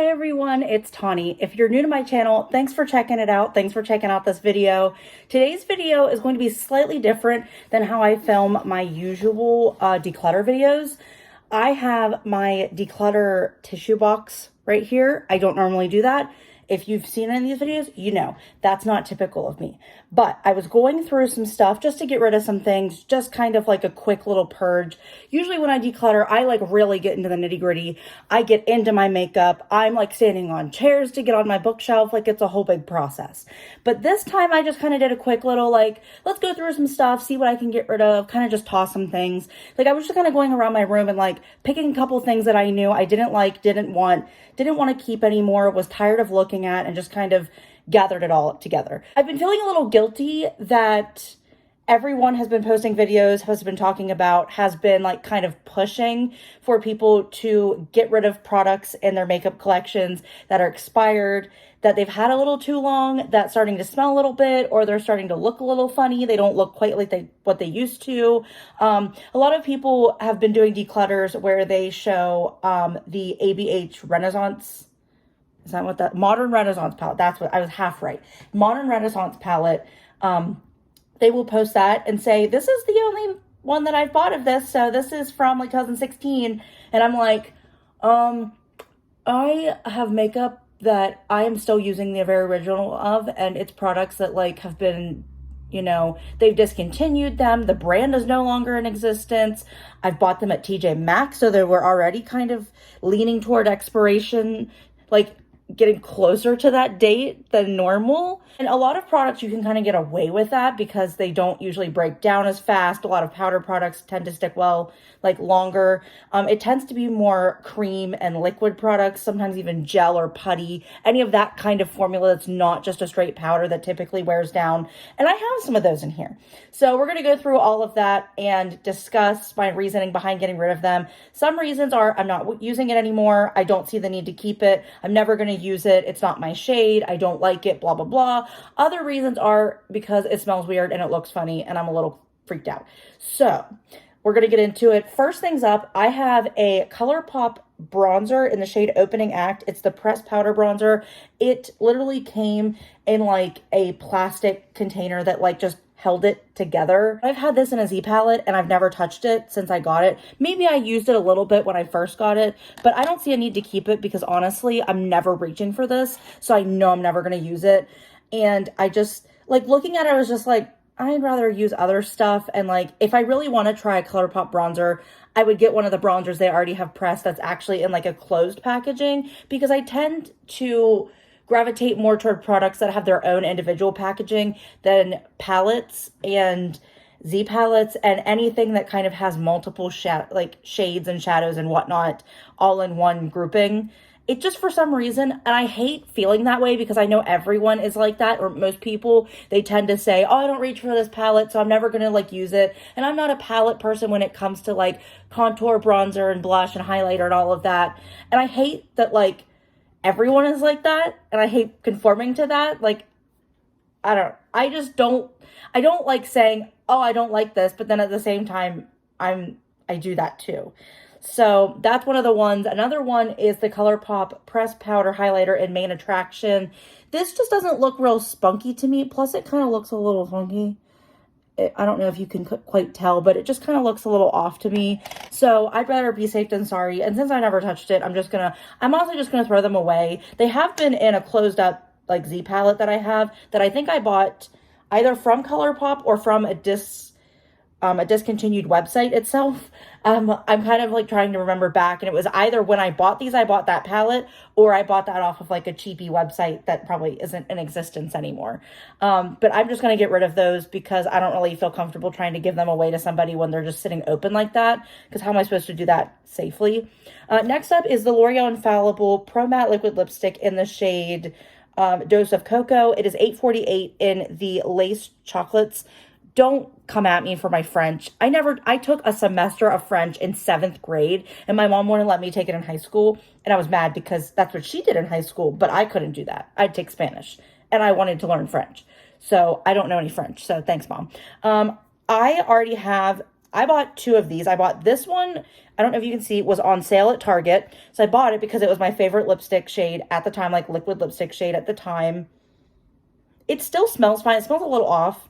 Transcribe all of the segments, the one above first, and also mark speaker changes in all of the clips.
Speaker 1: Hi everyone, it's Tawney. If you're new to my channel, thanks for checking it out. Thanks for checking out this video. Today's video is going to be slightly different than how I film my usual declutter videos. I have my declutter tissue box right here. I don't normally do that. If you've seen any of these videos, you know that's not typical of me. But I was going through some stuff just to get rid of some things, just kind of like a quick little purge. Usually when I declutter, I like really get into the nitty gritty. I get into my makeup. I'm like standing on chairs to get on my bookshelf. Like it's a whole big process. But this time I just kind of did a quick little like, let's go through some stuff, see what I can get rid of, kind of just toss some things. Like I was just kind of going around my room and like picking a couple things that I knew I didn't like, didn't want to keep anymore, was tired of looking at, and just kind of gathered it all up together. I've been feeling a little guilty that everyone has been posting videos, has been talking about, has been like kind of pushing for people to get rid of products in their makeup collections that are expired, that they've had a little too long, that's starting to smell a little bit, or they're starting to look a little funny. They don't look quite like what they used to. A lot of people have been doing declutters where they show the ABH Renaissance. Is that what that Modern Renaissance palette? That's what I was half right. Modern Renaissance palette. They will post that and say, this is the only one that I've bought of this. So this is from like 2016. And I'm like, I have makeup that I am still using the very original of, and it's products that like have been, you know, they've discontinued them. The brand is no longer in existence. I've bought them at TJ Maxx, so they were already kind of leaning toward expiration, like getting closer to that date than normal. And a lot of products you can kind of get away with that because they don't usually break down as fast. A lot of powder products tend to stick well, like longer. It tends to be more cream and liquid products, sometimes even gel or putty, any of that kind of formula that's not just a straight powder that typically wears down. And I have some of those in here. So we're going to go through all of that and discuss my reasoning behind getting rid of them. Some reasons are I'm not using it anymore. I don't see the need to keep it. I'm never going to use it. It's not my shade. I don't like it, blah, blah, blah. Other reasons are because it smells weird and it looks funny and I'm a little freaked out. So we're going to get into it. First things up, I have a ColourPop bronzer in the shade Opening Act. It's the pressed powder bronzer. It literally came in like a plastic container that like just held it together. I've had this in a Z palette and I've never touched it since I got it. Maybe I used it a little bit when I first got it, but I don't see a need to keep it because honestly, I'm never reaching for this. So I know I'm never going to use it. And I just like looking at it, I was just like, I'd rather use other stuff. And like, if I really want to try a ColourPop bronzer, I would get one of the bronzers they already have pressed that's actually in like a closed packaging, because I tend to gravitate more toward products that have their own individual packaging than palettes and Z palettes and anything that kind of has multiple shades and shadows and whatnot all in one grouping. It just, for some reason, and I hate feeling that way because I know everyone is like that, or most people, they tend to say, oh, I don't reach for this palette, so I'm never going to like use it. And I'm not a palette person when it comes to like contour, bronzer, and blush and highlighter and all of that. And I hate that like everyone is like that, and I hate conforming to that. Like, I don't like saying, oh, I don't like this, but then at the same time, I do that too. So that's one of the ones. Another one is the ColourPop Pressed Powder Highlighter in Main Attraction. This just doesn't look real spunky to me. Plus, it kind of looks a little funky. I don't know if you can quite tell, but it just kind of looks a little off to me. So I'd rather be safe than sorry. And since I never touched it, I'm honestly just going to throw them away. They have been in a closed up like Z palette that I have that I think I bought either from ColourPop or from a discontinued website itself. I'm kind of like trying to remember back, and it was either when I bought these, I bought that palette, or I bought that off of like a cheapy website that probably isn't in existence anymore. But I'm just going to get rid of those because I don't really feel comfortable trying to give them away to somebody when they're just sitting open like that, because how am I supposed to do that safely? Next up is the L'Oreal Infallible Pro Matte Liquid Lipstick in the shade Dose of Cocoa. It is $8.48 in the Lace Chocolates. Don't come at me for my French. I took a semester of French in 7th grade, and my mom wouldn't let me take it in high school. And I was mad because that's what she did in high school, but I couldn't do that. I'd take Spanish and I wanted to learn French. So I don't know any French. So thanks, Mom. I already have I bought two of these. I bought this one, I don't know if you can see, was on sale at Target. So I bought it because it was my favorite lipstick shade at the time, like liquid lipstick shade at the time. It still smells fine. It smells a little off,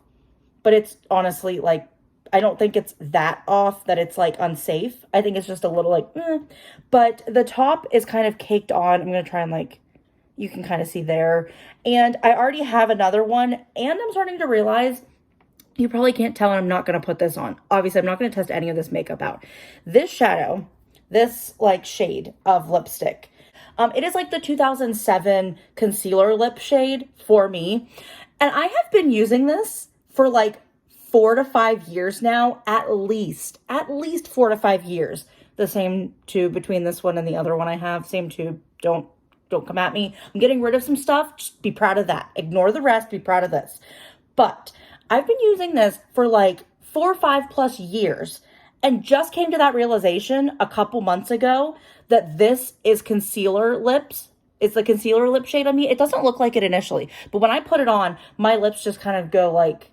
Speaker 1: but it's honestly like, I don't think it's that off that it's like unsafe. I think it's just a little like, But the top is kind of caked on. I'm going to try and like, you can kind of see there. And I already have another one, and I'm starting to realize, you probably can't tell, and I'm not going to put this on. Obviously, I'm not going to test any of this makeup out. This shadow, this like shade of lipstick, it is like the 2007 concealer lip shade for me. And I have been using this for like 4 to 5 years now, at least 4 to 5 years. The same tube between this one and the other one I have, same tube. Don't come at me. I'm getting rid of some stuff. Just be proud of that. Ignore the rest. Be proud of this. But I've been using this for like 4 or 5 plus years, and just came to that realization a couple months ago that this is concealer lips. It's the concealer lip shade on me. It doesn't look like it initially, but when I put it on, my lips just kind of go like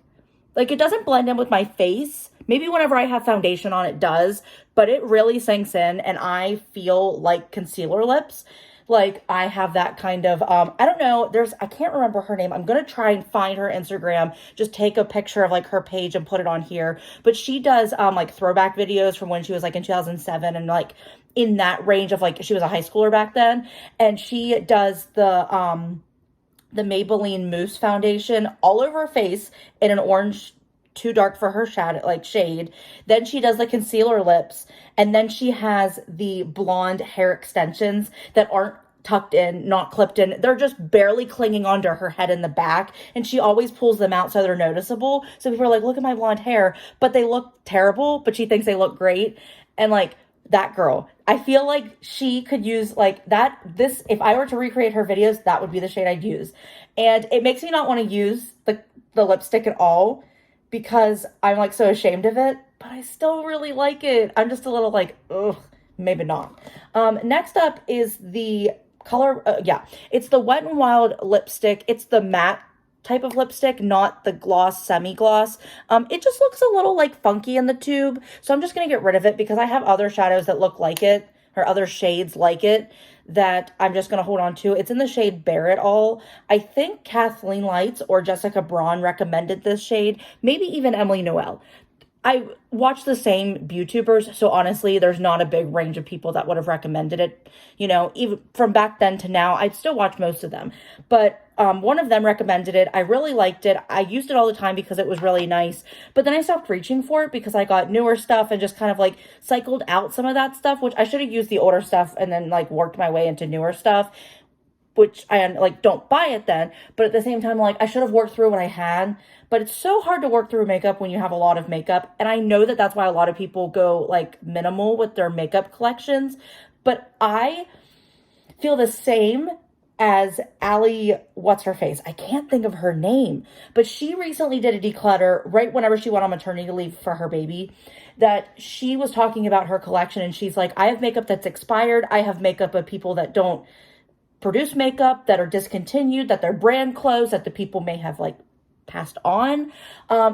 Speaker 1: it doesn't blend in with my face. Maybe whenever I have foundation on, it does, but it really sinks in, and I feel like concealer lips. Like I have that kind of, I don't know, I can't remember her name. I'm going to try and find her Instagram, just take a picture of like her page and put it on here. But she does like throwback videos from when she was like in 2007 and like in that range of like, she was a high schooler back then. And she does the Maybelline Mousse foundation all over her face in an orange, too dark for her shadow, like shade. Then she does the concealer lips, and then she has the blonde hair extensions that aren't tucked in, not clipped in. They're just barely clinging onto her head in the back, and she always pulls them out so they're noticeable. So people are like, look at my blonde hair, but they look terrible, but she thinks they look great. And like, that girl, I feel like she could use like that. If I were to recreate her videos, that would be the shade I'd use. And it makes me not want to use the lipstick at all, because I'm like so ashamed of it, but I still really like it. I'm just a little like, ugh, maybe not. Next up is the color, it's the Wet n Wild lipstick. It's the matte type of lipstick, not the gloss, semi-gloss. It just looks a little like funky in the tube, so I'm just gonna get rid of it because I have other shadows that look like it, or other shades like it, that I'm just going to hold on to. It's in the shade Bear It All. I think Kathleen Lights or Jessica Braun recommended this shade, maybe even Emily Noel. I watch the same YouTubers, so honestly, there's not a big range of people that would have recommended it. You know, even from back then to now, I'd still watch most of them. But one of them recommended it. I really liked it. I used it all the time because it was really nice. But then I stopped reaching for it because I got newer stuff and just kind of like cycled out some of that stuff, which I should have used the older stuff and then like worked my way into newer stuff, which I like don't buy it then. But at the same time, like I should have worked through what I had. But it's so hard to work through makeup when you have a lot of makeup. And I know that that's why a lot of people go like minimal with their makeup collections. But I feel the same as Allie, what's her face? I can't think of her name. But she recently did a declutter right whenever she went on maternity leave for her baby, that she was talking about her collection. And she's like, I have makeup that's expired. I have makeup of people that don't produce makeup, that are discontinued, that their brand closed, that the people may have like passed on.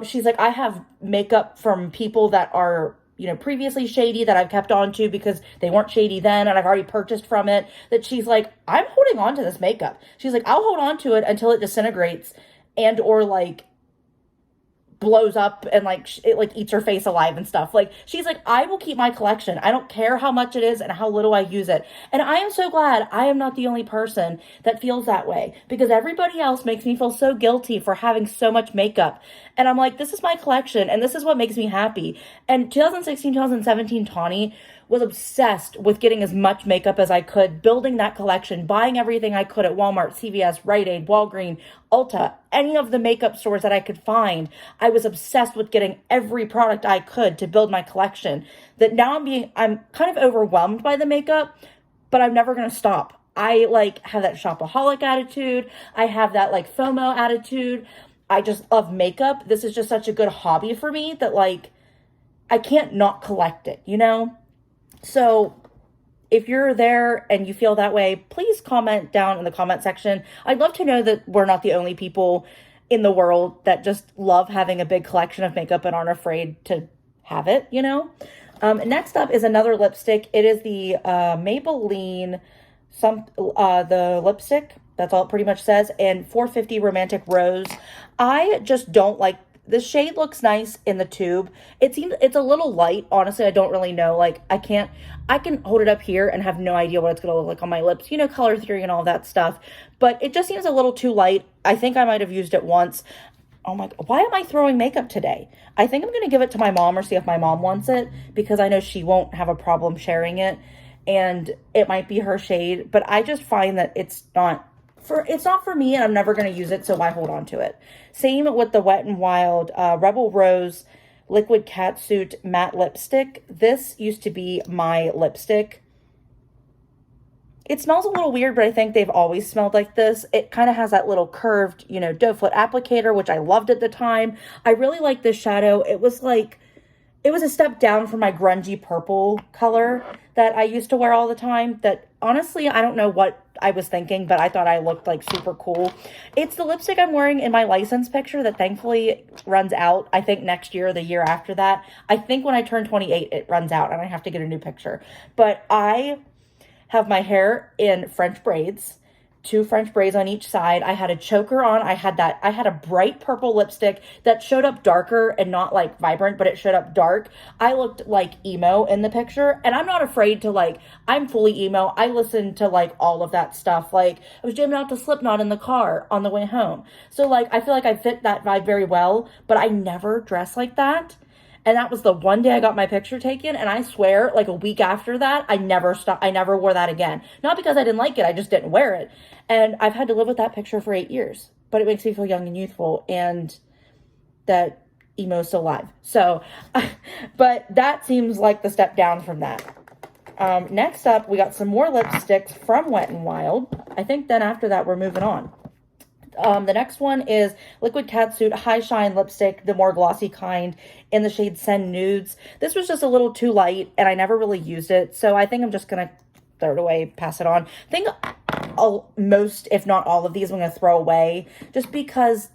Speaker 1: She's like, I have makeup from people that are, you know, previously shady that I've kept on to because they weren't shady then and I've already purchased from it, that she's like, I'm holding on to this makeup. She's like, I'll hold on to it until it disintegrates and or like blows up and like it like eats her face alive and stuff. Like she's like, I will keep my collection. I don't care how much it is and how little I use it. And I am so glad I am not the only person that feels that way, because everybody else makes me feel so guilty for having so much makeup. And I'm like, this is my collection and this is what makes me happy. And 2016, 2017 Tawney was obsessed with getting as much makeup as I could, building that collection, buying everything I could at Walmart, CVS, Rite Aid, Walgreens, Ulta, any of the makeup stores that I could find. I was obsessed with getting every product I could to build my collection. That now I'm kind of overwhelmed by the makeup, but I'm never going to stop. I like have that shopaholic attitude. I have that like FOMO attitude. I just love makeup. This is just such a good hobby for me that like I can't not collect it, you know? So if you're there and you feel that way, please comment down in the comment section. I'd love to know that we're not the only people in the world that just love having a big collection of makeup and aren't afraid to have it, you know? Next up is another lipstick. It is the Maybelline, the lipstick. That's all it pretty much says. And 450 Romantic Rose. I just don't like, the shade looks nice in the tube. It's a little light. Honestly, I don't really know. Like, I can hold it up here and have no idea what it's going to look like on my lips. You know, color theory and all that stuff. But it just seems a little too light. I think I might have used it once. Oh my, why am I throwing makeup today? I think I'm going to give it to my mom or see if my mom wants it, because I know she won't have a problem sharing it. And it might be her shade, but I just find that it's not for me, and I'm never going to use it, so why hold on to it? Same with the Wet n Wild Rebel Rose Liquid Catsuit Matte Lipstick. This used to be my lipstick. It smells a little weird, but I think they've always smelled like this. It kind of has that little curved, you know, doe foot applicator, which I loved at the time. I really like this shadow. It was a step down from my grungy purple color that I used to wear all the time. That honestly, I don't know what I was thinking, but I thought I looked like super cool. It's the lipstick I'm wearing in my license picture that thankfully runs out, I think next year or the year after that. I think when I turn 28, it runs out and I have to get a new picture. But I have my hair in French braids. 2 French braids on each side. I had a choker on. I had a bright purple lipstick that showed up darker and not like vibrant, but it showed up dark. I looked like emo in the picture, and I'm not afraid to I'm fully emo. I listened to all of that stuff. I was jamming out to Slipknot in the car on the way home. So I feel like I fit that vibe very well, but I never dress like that. And that was the one day I got my picture taken. And I swear, a week after that, I never wore that again. Not because I didn't like it. I just didn't wear it. And I've had to live with that picture for 8 years. But it makes me feel young and youthful. And that emo is still alive. So, but that seems like the step down from that. Next up, we got some more lipsticks from Wet n Wild. I think then after that, we're moving on. The next one is Liquid Catsuit High Shine Lipstick, the more glossy kind, in the shade Send Nudes. This was just a little too light, and I never really used it, so I think I'm just going to throw it away, pass it on. I think most, if not all of these, I'm going to throw away, just because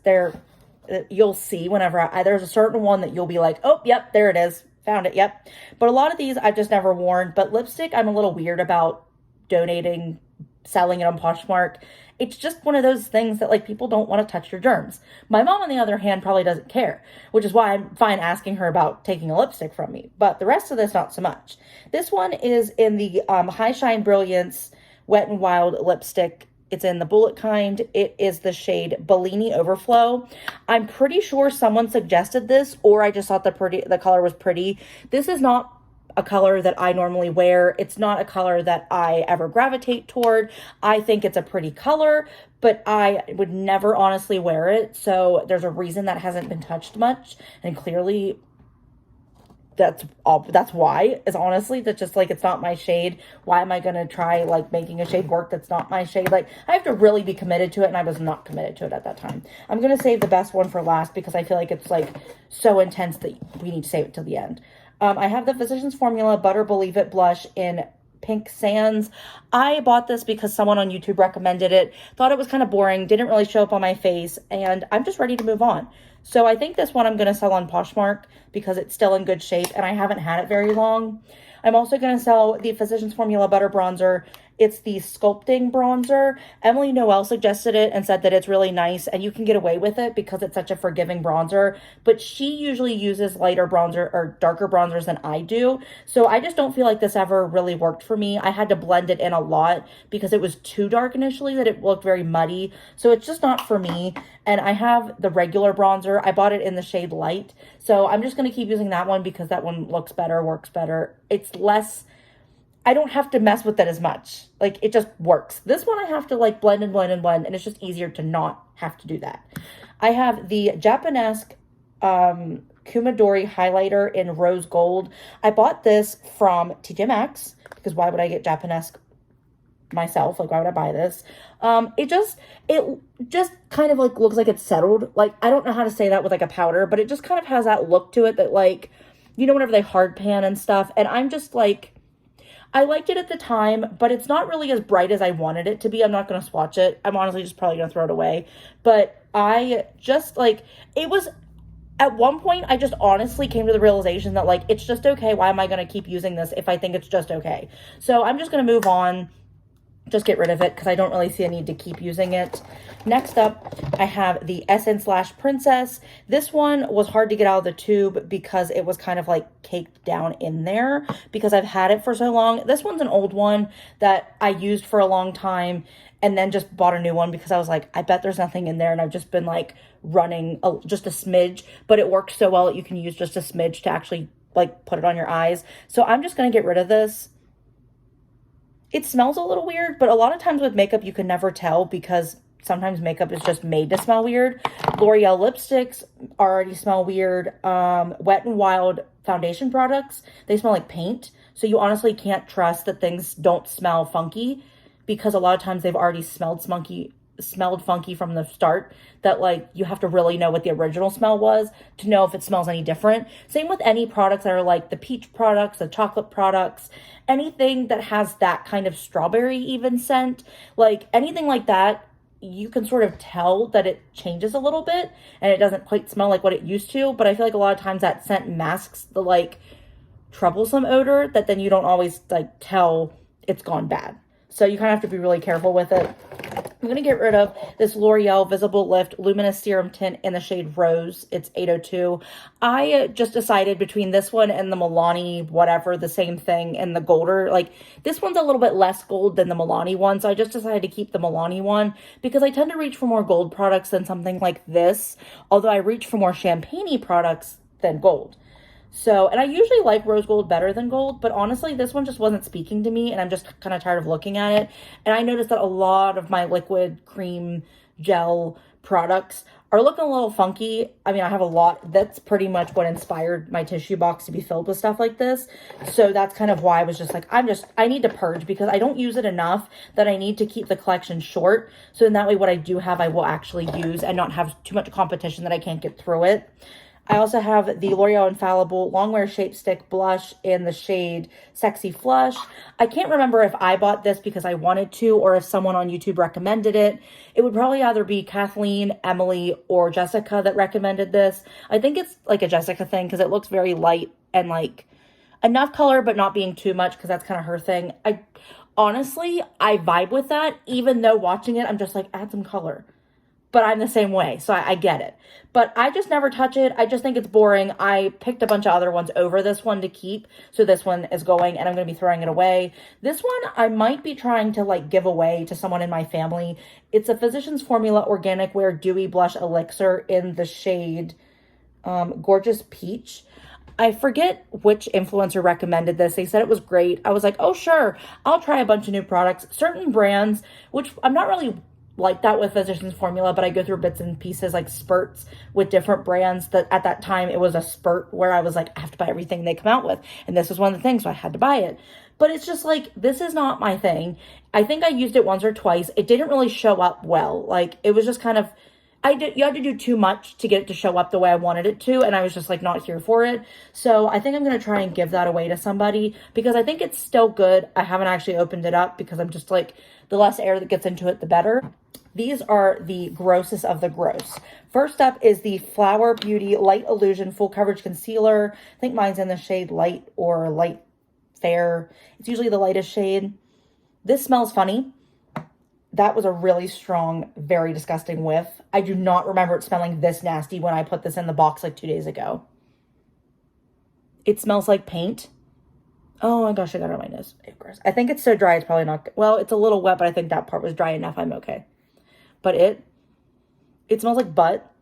Speaker 1: you'll see whenever there's a certain one that you'll be like, oh, yep, there it is, found it, yep. But a lot of these I've just never worn, but lipstick, I'm a little weird about donating, selling it on Poshmark. It's just one of those things that people don't want to touch your germs. My mom, on the other hand, probably doesn't care, which is why I'm fine asking her about taking a lipstick from me. But the rest of this, not so much. This one is in the High Shine Brilliance Wet n Wild lipstick. It's in the bullet kind. It is the shade Bellini Overflow. I'm pretty sure someone suggested this, or I just thought the color was pretty. This is not a color that I normally wear. It's not a color that I ever gravitate toward. I think it's a pretty color, but I would never honestly wear it. So there's a reason that hasn't been touched much. And clearly that's why, is honestly, that's just it's not my shade. Why am I going to try making a shade work that's not my shade? I have to really be committed to it, and I was not committed to it at that time. I'm going to save the best one for last because I feel like it's so intense that we need to save it till the end. I have the Physicians Formula Butter Believe It blush in Pink Sands. I bought this because someone on YouTube recommended it. Thought it was kind of boring. Didn't really show up on my face. And I'm just ready to move on. So I think this one I'm going to sell on Poshmark because it's still in good shape. And I haven't had it very long. I'm also going to sell the Physicians Formula Butter Bronzer. It's the Sculpting Bronzer. Emily Noel suggested it and said that it's really nice and you can get away with it because it's such a forgiving bronzer. But she usually uses lighter bronzer or darker bronzers than I do. So I just don't feel like this ever really worked for me. I had to blend it in a lot because it was too dark initially, that it looked very muddy. So it's just not for me. And I have the regular bronzer. I bought it in the shade Light. So I'm just going to keep using that one because that one looks better, works better. It's less... I don't have to mess with it as much. It just works. This one I have to blend and blend and blend, and it's just easier to not have to do that. I have the Japanesque Kumadori highlighter in rose gold. I bought this from TJ Maxx because why would I get Japanesque myself? Why would I buy this? It just kind of looks like it's settled. I don't know how to say that with a powder, but it just kind of has that look to it that whenever they hard pan and stuff, and I'm just I liked it at the time, but it's not really as bright as I wanted it to be. I'm not going to swatch it. I'm honestly just probably going to throw it away. But I just it was At one point, I just honestly came to the realization that, like, it's just okay. Why am I going to keep using this if I think it's just okay? So I'm just going to move on, just get rid of it because I don't really see a need to keep using it. Next up, I have the Essence Lash Princess. This one was hard to get out of the tube because it was kind of like caked down in there because I've had it for so long. This one's an old one that I used for a long time and then just bought a new one because I was like, I bet there's nothing in there, and I've just been like running just a smidge, but it works so well that you can use just a smidge to actually like put it on your eyes. So I'm just going to get rid of this. It smells a little weird, but a lot of times with makeup, you can never tell because sometimes makeup is just made to smell weird. L'Oreal lipsticks already smell weird. Wet n Wild foundation products, they smell like paint. So you honestly can't trust that things don't smell funky because a lot of times they've already smelled funky from the start, that like you have to really know what the original smell was to know if it smells any different. Same with any products that are like the peach products, the chocolate products, anything that has that kind of strawberry even scent, like anything like that, you can sort of tell that it changes a little bit and it doesn't quite smell like what it used to. But I feel like a lot of times that scent masks the like troublesome odor that then you don't always like tell it's gone bad. So you kind of have to be really careful with it. I'm going to get rid of this L'Oreal Visible Lift Luminous Serum Tint in the shade Rose. It's 802. I just decided between this one and the Milani, whatever, the same thing, and the Golder. Like, this one's a little bit less gold than the Milani one, so I just decided to keep the Milani one because I tend to reach for more gold products than something like this, although I reach for more champagne-y products than gold. So, and I usually like rose gold better than gold, but honestly, this one just wasn't speaking to me, and I'm just kind of tired of looking at it. And I noticed that a lot of my liquid cream gel products are looking a little funky. I mean, I have a lot. That's pretty much what inspired my tissue box to be filled with stuff like this. So that's kind of why I was just like, I need to purge because I don't use it enough that I need to keep the collection short. So in that way, what I do have, I will actually use and not have too much competition that I can't get through it. I also have the L'Oreal Infallible Longwear Shape Stick Blush in the shade Sexy Flush. I can't remember if I bought this because I wanted to or if someone on YouTube recommended it. It would probably either be Kathleen, Emily, or Jessica that recommended this. I think it's like a Jessica thing because it looks very light and like enough color but not being too much because that's kind of her thing. Honestly, I vibe with that even though watching it, I'm just like, add some color. But I'm the same way, so I get it. But I just never touch it. I just think it's boring. I picked a bunch of other ones over this one to keep. So this one is going, and I'm going to be throwing it away. This one, I might be trying to, like, give away to someone in my family. It's a Physicians Formula Organic Wear Dewy Blush Elixir in the shade Gorgeous Peach. I forget which influencer recommended this. They said it was great. I was like, oh, sure. I'll try a bunch of new products. Certain brands, which I'm not really like that with Physicians Formula, but I go through bits and pieces, like spurts with different brands. That at that time it was a spurt where I was like, I have to buy everything they come out with, and this was one of the things, so I had to buy it. But it's just like, this is not my thing. I think I used it once or twice. It didn't really show up well. Like, it was just kind of, you had to do too much to get it to show up the way I wanted it to, and I was just like not here for it. So I think I'm going to try and give that away to somebody because I think it's still good. I haven't actually opened it up because I'm just like, the less air that gets into it, the better. These are the grossest of the gross. First up is the Flower Beauty Light Illusion Full Coverage Concealer. I think mine's in the shade Light or Light Fair. It's usually the lightest shade. This smells funny. That was a really strong, very disgusting whiff. I do not remember it smelling this nasty when I put this in the box like 2 days ago. It smells like paint. Oh my gosh, I got it on my nose. I think it's so dry, it's probably not, well, it's a little wet, but I think that part was dry enough. I'm okay. But it smells like butt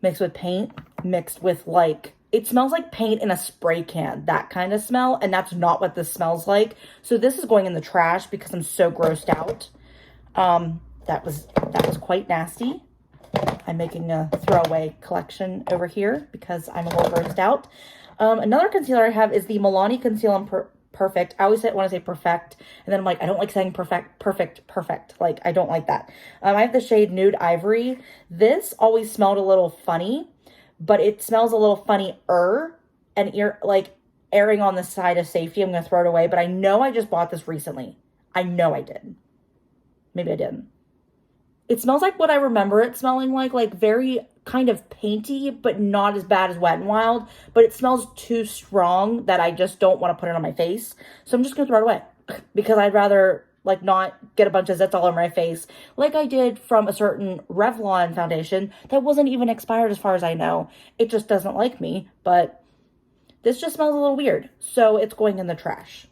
Speaker 1: mixed with paint, mixed with like, it smells like paint in a spray can, that kind of smell. And that's not what this smells like. So this is going in the trash because I'm so grossed out. That was quite nasty. I'm making a throwaway collection over here because I'm a little grossed out. Another concealer I have is the Milani Conceal and Perfect. I always want to say perfect, and then I'm like, I don't like saying perfect. Like, I don't like that. I have the shade Nude Ivory. This always smelled a little funny, but it smells a little funny-er, and like erring on the side of safety. I'm going to throw it away, but I know I just bought this recently. I know I did. Maybe I didn't. It smells like what I remember it smelling like very kind of painty, but not as bad as Wet n Wild. But it smells too strong that I just don't want to put it on my face. So I'm just going to throw it away because I'd rather like not get a bunch of zits all over my face like I did from a certain Revlon foundation that wasn't even expired as far as I know. It just doesn't like me, but this just smells a little weird. So it's going in the trash.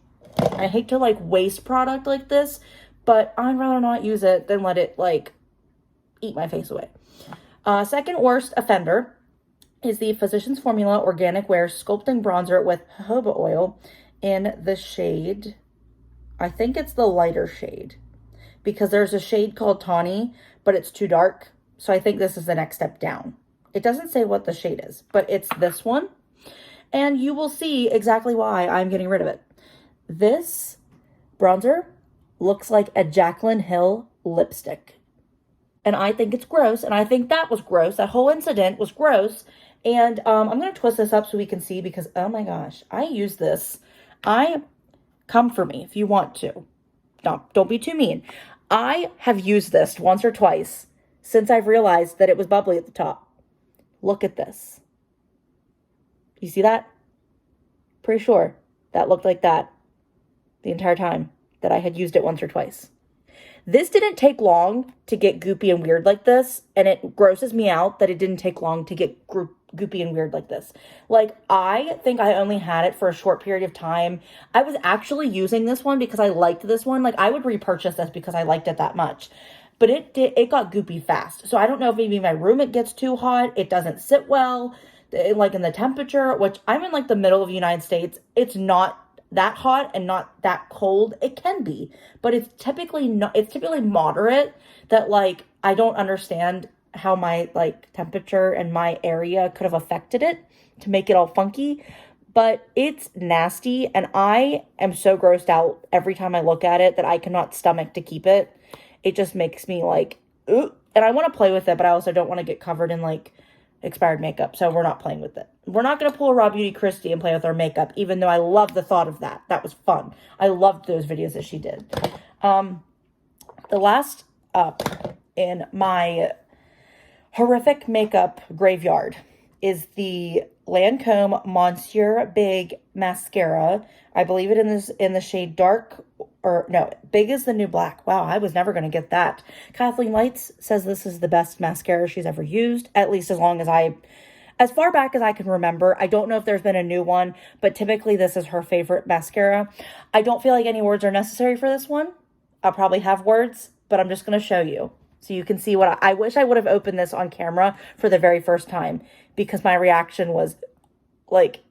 Speaker 1: I hate to like waste product like this, but I'd rather not use it than let it like eat my face away. Second worst offender is the Physicians Formula Organic Wear Sculpting Bronzer with jojoba oil in the shade, I think it's the lighter shade, because there's a shade called Tawney, but it's too dark. So I think this is the next step down. It doesn't say what the shade is, but it's this one. And you will see exactly why I'm getting rid of it. This bronzer looks like a Jaclyn Hill lipstick. And I think it's gross, and I think that was gross. That whole incident was gross. And I'm going to twist this up so we can see because, oh my gosh, I use this. Come for me if you want to. Don't be too mean. I have used this once or twice since I've realized that it was bubbly at the top. Look at this. You see that? Pretty sure that looked like that the entire time that I had used it once or twice. This didn't take long to get goopy and weird like this, and it grosses me out that it didn't take long to get goopy and weird like this. Like, I think I only had it for a short period of time. I was actually using this one because I liked this one. Like, I would repurchase this because I liked it that much. But it got goopy fast. So I don't know if maybe my room, it gets too hot. It doesn't sit well, like in the temperature, which I'm in like the middle of the United States. It's not that hot and not that cold. It can be, but it's typically moderate, that like I don't understand how my like temperature and my area could have affected it to make it all funky, but it's nasty and I am so grossed out every time I look at it that I cannot stomach to keep it. It just makes me like, ooh, and I want to play with it, but I also don't want to get covered in like expired makeup, so we're not playing with it. We're not going to pull a Raw Beauty Christie and play with our makeup, even though I love the thought of that. That was fun. I loved those videos that she did. The last up in my horrific makeup graveyard is the Lancome Monsieur Big Mascara. I believe it in the shade dark, or no, Big is the new black. Wow, I was never going to get that. Kathleen Lights says this is the best mascara she's ever used, at least as far back as I can remember. I don't know if there's been a new one, but typically this is her favorite mascara. I don't feel like any words are necessary for this one. I'll probably have words, but I'm just going to show you so you can see what I wish I would have opened this on camera for the very first time, because my reaction was like,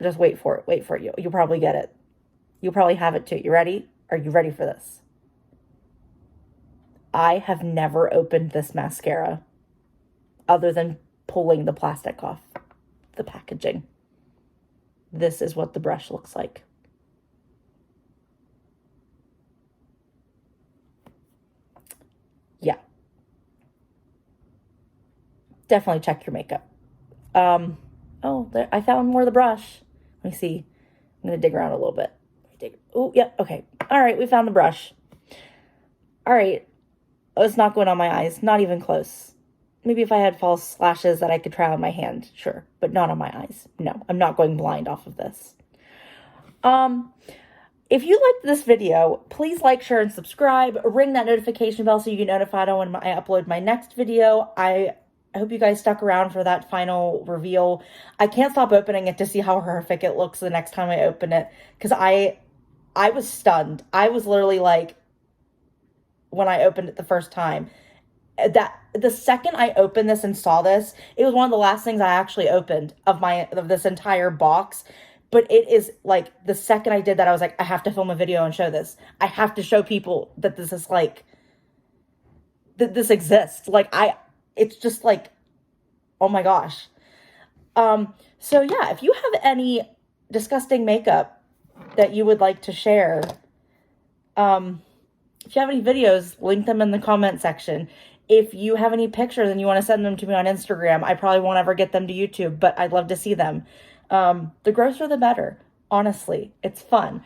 Speaker 1: just wait for it. Wait for it. You'll probably get it. You'll probably have it too. You ready? Are you ready for this? I have never opened this mascara other than pulling the plastic off the packaging. This is what the brush looks like. Yeah. Definitely check your makeup. Oh, there, I found more of the brush. Let me see. I'm going to dig around a little bit. Oh, yeah, okay. All right, we found the brush. All right. Oh, it's not going on my eyes. Not even close. Maybe if I had false lashes that I could try on my hand, sure. But not on my eyes. No, I'm not going blind off of this. If you liked this video, please like, share, and subscribe. Ring that notification bell so you get notified on when I upload my next video. I hope you guys stuck around for that final reveal. I can't stop opening it to see how horrific it looks the next time I open it, because I was stunned. I was literally like, when I opened it the first time, that the second I opened this and saw this, it was one of the last things I actually opened of this entire box. But it is like, the second I did that, I was like, I have to film a video and show this. I have to show people that this is like, that this exists. Like, it's just like, oh my gosh. So yeah, if you have any disgusting makeup that you would like to share, if you have any videos, link them in the comment section. If you have any pictures and you want to send them to me on Instagram, I probably won't ever get them to YouTube, but I'd love to see them. The grosser the better. Honestly, it's fun.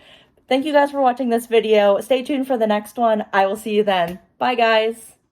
Speaker 1: Thank you guys for watching this video. Stay tuned for the next one. I will see you then. Bye, guys.